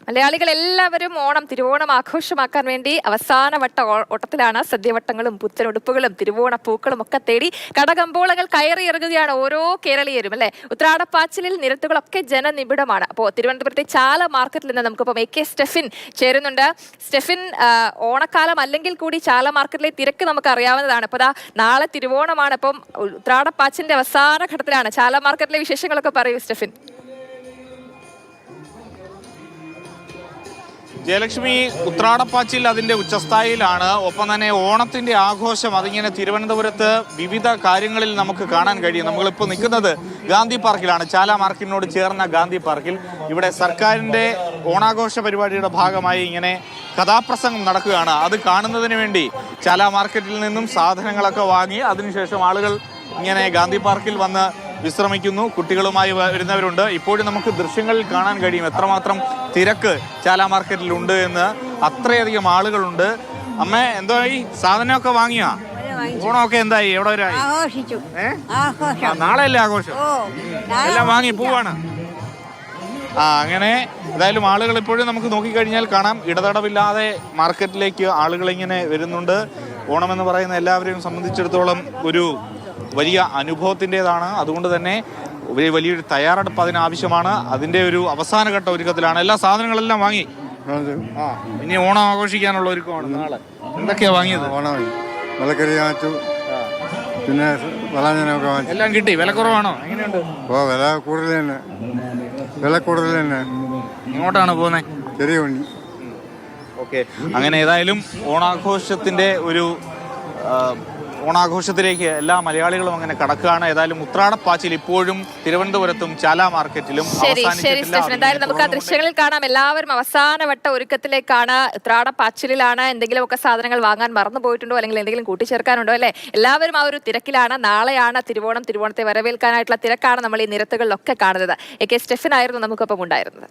മലയാളികൾ എല്ലാവരും ഓണം തിരുവോണം ആഘോഷമാക്കാൻ വേണ്ടി അവസാനവട്ട ഓട്ടത്തിലാണ്. സദ്യവട്ടങ്ങളും പുത്തനുടുപ്പുകളും തിരുവോണ പൂക്കളും ഒക്കെ തേടി കടകമ്പോളങ്ങൾ കയറി ഇറങ്ങുകയാണ് ഓരോ കേരളീയരും അല്ലെ. ഉത്രാടപ്പാച്ചിലിൽ നിരത്തുകളൊക്കെ ജനനിബിഡമാണ്. അപ്പോൾ തിരുവനന്തപുരത്തെ ചാല മാർക്കറ്റിൽ നിന്ന് നമുക്കിപ്പം AK സ്റ്റെഫിൻ ചേരുന്നുണ്ട്. സ്റ്റെഫിൻ, ഓണക്കാലം അല്ലെങ്കിൽ കൂടി ചാല മാർക്കറ്റിലെ തിരക്ക് നമുക്ക് അറിയാവുന്നതാണ്. അപ്പോൾ നാളെ തിരുവോണമാണ്. അപ്പം ഉത്രാടപ്പാച്ചിലിന്റെ അവസാന ഘട്ടത്തിലാണ്. ചാല മാർക്കറ്റിലെ വിശേഷങ്ങളൊക്കെ പറയൂ സ്റ്റെഫിൻ. ജയലക്ഷ്മി, ഉത്രാടപ്പാച്ചിൽ അതിന്റെ ഉച്ചസ്ഥായിലാണ്. ഒപ്പം തന്നെ ഓണത്തിന്റെ ആഘോഷം അതിങ്ങനെ തിരുവനന്തപുരത്ത് വിവിധ കാര്യങ്ങളിൽ നമുക്ക് കാണാൻ കഴിയും. നമ്മളിപ്പോൾ നിൽക്കുന്നത് ഗാന്ധി പാർക്കിലാണ്, ചാല മാർക്കറ്റിനോട് ചേർന്ന ഗാന്ധി പാർക്കിൽ. ഇവിടെ സർക്കാരിന്റെ ഓണാഘോഷ പരിപാടിയുടെ ഭാഗമായി ഇങ്ങനെ കഥാപ്രസംഗം നടക്കുകയാണ്. അത് കാണുന്നതിന് വേണ്ടി ചാല മാർക്കറ്റിൽ നിന്നും സാധനങ്ങളൊക്കെ വാങ്ങി അതിനുശേഷം ആളുകൾ ഇങ്ങനെ ഗാന്ധി പാർക്കിൽ വന്ന് വിശ്രമിക്കുന്നു. കുട്ടികളുമായി വരുന്നവരുണ്ട്. ഇപ്പോഴും നമുക്ക് ദൃശ്യങ്ങളിൽ കാണാൻ കഴിയും എത്രമാത്രം തിരക്ക് ചാല മാർക്കറ്റിലുണ്ട് എന്ന്. അത്രയധികം ആളുകളുണ്ട്. അമ്മ, എന്തായി, സാധനമൊക്കെ വാങ്ങിയാ? ഓണമൊക്കെ എന്തായി? എവിടെ വരെ നാളെ അല്ലേ ആഘോഷം? എല്ലാം വാങ്ങി പോവാണ്. അങ്ങനെ ഏതായാലും ആളുകൾ ഇപ്പോഴും നമുക്ക് നോക്കിക്കഴിഞ്ഞാൽ കാണാം, ഇടതടവില്ലാതെ മാർക്കറ്റിലേക്ക് ആളുകൾ ഇങ്ങനെ വരുന്നുണ്ട്. ഓണം എന്ന് പറയുന്ന എല്ലാവരെയും സംബന്ധിച്ചിടത്തോളം ഒരു വലിയ അനുഭവത്തിൻ്റെതാണ്. അതുകൊണ്ട് തന്നെ വലിയൊരു തയ്യാറെടുപ്പ് അതിനാവശ്യമാണ്. അതിൻ്റെ ഒരു അവസാനഘട്ട ഒരുക്കത്തിലാണ്. എല്ലാ സാധനങ്ങളെല്ലാം വാങ്ങി. ഇനി ഓണം ആഘോഷിക്കാനുള്ള ഒരുക്കമാണ് നാളെ. എന്തൊക്കെയാ വാങ്ങിയത്? വിലക്കറി വാങ്ങിച്ചു, പിന്നെ എല്ലാം കിട്ടി. വില കുറവാണോ? എങ്ങനെയുണ്ട്? വില കൂടുതൽ തന്നെ, വില കൂടുതൽ തന്നെ. എങ്ങോട്ടാണ് പോകുന്നത്? ചെറിയ വണ്ടി. ഓക്കെ, അങ്ങനെ ഏതായാലും ഓണാഘോഷത്തിൻ്റെ ഒരു ഓണാഘോഷത്തിലേക്ക് എല്ലാ മലയാളികളും അങ്ങനെ കടക്കുകയാണ്. ഏതായാലും ഉത്രാടപ്പാച്ചിൽ ഇപ്പോഴും തിരുവനന്തപുരത്തും ചാല മാർക്കറ്റിലും എന്തായാലും നമുക്ക് ആ ദൃശ്യങ്ങളിൽ കാണാം. എല്ലാവരും അവസാനവട്ട ഒരുക്കത്തിലേക്കാണ്, ഉത്രാടപ്പാച്ചിലാണ്. എന്തെങ്കിലുമൊക്കെ സാധനങ്ങൾ വാങ്ങാൻ മറന്നു പോയിട്ടുണ്ടോ അല്ലെങ്കിൽ എന്തെങ്കിലും കൂട്ടിച്ചേർക്കാനുണ്ടോ അല്ലെ? എല്ലാവരും ആ ഒരു തിരക്കിലാണ്. നാളെയാണ് തിരുവോണം. തിരുവോണത്തെ വരവേൽക്കാനായിട്ടുള്ള തിരക്കാണ് നമ്മൾ ഈ നിരത്തുകളിലൊക്കെ കാണുന്നത്. AK സ്റ്റെഫിൻ ആയിരുന്നു നമുക്കൊപ്പം ഉണ്ടായിരുന്നത്.